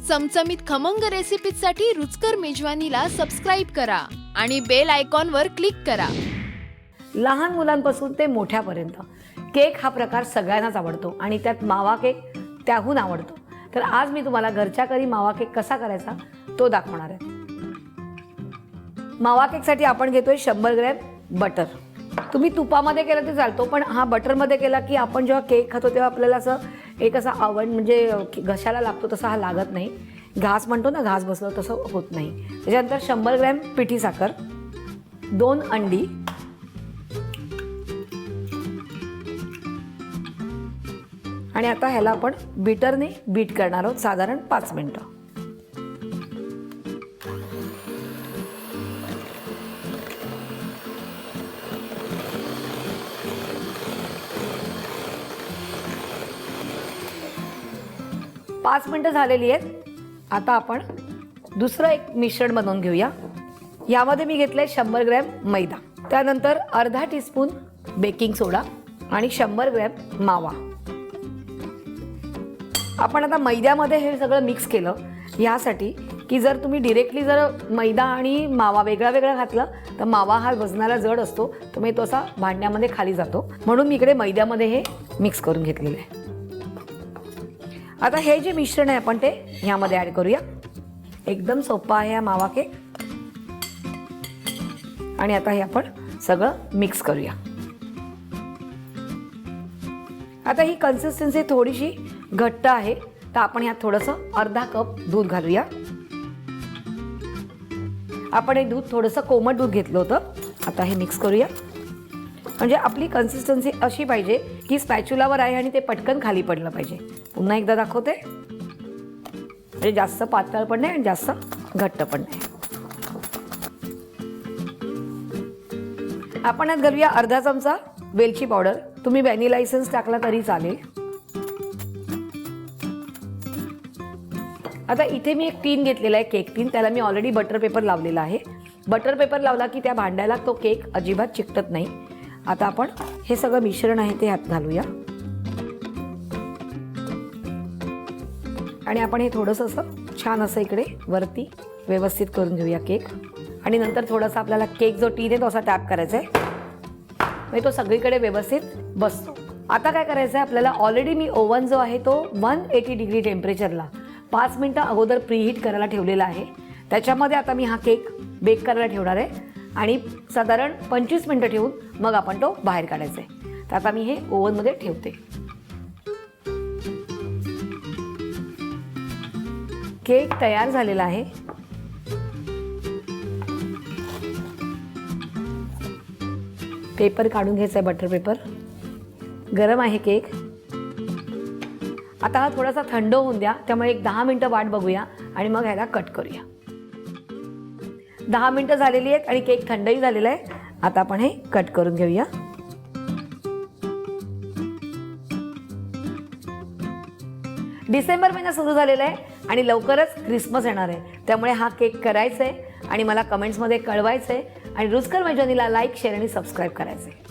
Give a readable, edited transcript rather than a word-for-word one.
चमचमीत खमंग रेसिपीसाठी रुचकर मेजवानीला सबस्क्राइब करा आणि बेल आयकॉनवर क्लिक करा। लहान मुलांपासून ते मोठ्यापर्यंत केक हा प्रकार सगळ्यांनाच आवडतो आणि त्यात मावा केक त्याहून आवडतो। तर आज मी तुम्हाला घरच्या घरी मावा केक कसा करायचा तो दाखवणार आहे। मावा केकसाठी आपण घेतोय 100 ग्रॅम बटर। तुम्ही तुपामध्ये केलं तर चालतो, पण हा बटरमध्ये केला की आपण जेव्हा केक खातो तेव्हा आपल्याला असं एक असा आवड म्हणजे घशाला लागतो तसा हा लागत नाही। घास म्हणतो ना, घास बसलो तसं होत नाही। त्याच्यानंतर 100 ग्रॅम पिठी साखर, 2 अंडी, आणि आता ह्याला आपण बीटरने बीट करणार आहोत साधारण 5 मिनिटं। पाच मिनिटं झालेली आहेत। आता आपण दुसरं एक मिश्रण बनवून घेऊया। यामध्ये मी घेतलंय 100 ग्रॅम मैदा, त्यानंतर अर्धा टीस्पून बेकिंग सोडा आणि 100 ग्रॅम मावा। आपण आता मैद्यामध्ये हे सगळं मिक्स केलं यासाठी की जर तुम्ही डिरेक्टली जर मैदा आणि मावा वेगळा वेगळा घातला तर मावा हा वजनाला जड असतो, त्यामुळे तो असा भांड्यामध्ये खाली जातो, म्हणून मी इकडे मैद्यामध्ये हे मिक्स करून घेतलेलं आहे। आता हे जे मिश्रण आहे आपण ते ह्यामध्ये ॲड करूया। एकदम सोपा आहे हा मावा केक। आणि आता हे आपण सगळं मिक्स करूया। आता ही कन्सिस्टन्सी थोडीशी घट्ट आहे, तर आपण ह्यात थोडंसं अर्धा कप दूध घालूया। आपण हे दूध थोडंसं कोमट दूध घेतलं होतं। आता हे मिक्स करूया, म्हणजे आपली कन्सिस्टन्सी अशी पाहिजे की स्पॅच्युलावर आहे आणि ते पटकन खाली पडलं पाहिजे। पुन्हा एकदा दाखवते, म्हणजे जास्त पातळ पण नाही आणि जास्त घट्ट पण नाही। आपण यात घालूया अर्धा चमचा वेलची पावडर, तुम्ही व्हॅनिला एसेन्स टाकला तरी चालेल। आता इथे मी एक टीन घेतलेला आहे, केक टीन, त्याला मी ऑलरेडी बटर पेपर लावलेला आहे। बटर पेपर लावला की त्या भांड्याला तो केक अजिबात चिकटत नाही। आता आपण हे सगळं मिश्रण आहे ते ह्यात घालूया आणि आपण हे थोडंसं असं छान असं इकडे वरती व्यवस्थित करून घेऊया केक। आणि नंतर थोडासा आपल्याला केक जो टीन आहे तो असा टॅप करायचा आहे, म्हणजे तो सगळीकडे व्यवस्थित बसतो। आता काय करायचं आहे आपल्याला, ऑलरेडी मी ओव्हन जो आहे तो 180 डिग्री टेम्परेचरला 5 मिनिटं अगोदर प्रीहीट करायला ठेवलेला आहे। त्याच्यामध्ये आता मी हा केक बेक करायला ठेवणार आहे आणि साधारण 25 मिनिटं ठेवून मग आपण तो बाहेर काढायचा आहे। तर आता मी हे ओव्हनमध्ये ठेवते। केक तयार झालेला आहे। पेपर काढून घ्यायचा आहे, बटर पेपर। गरम आहे केक। आता हा थोडासा थंड होऊन द्या, त्यामुळे एक 10 मिनिटं वाट बघूया आणि मग ह्याला कट करूया। 10 मिनिटं झालेली आहेत आणि केक थंडही झालेला आहे। आता आपण हे कट करून घेऊया। डिसेंबर महिना सुरू झालेला आहे आणि लवकरच क्रिसमस येणार आहे, त्यामुळे हा केक करायचा आहे आणि मला कमेंट्समध्ये कळवायचं आहे आणि रुचकर मेजवानीला लाईक, शेअर आणि सबस्क्राईब करायचं आहे।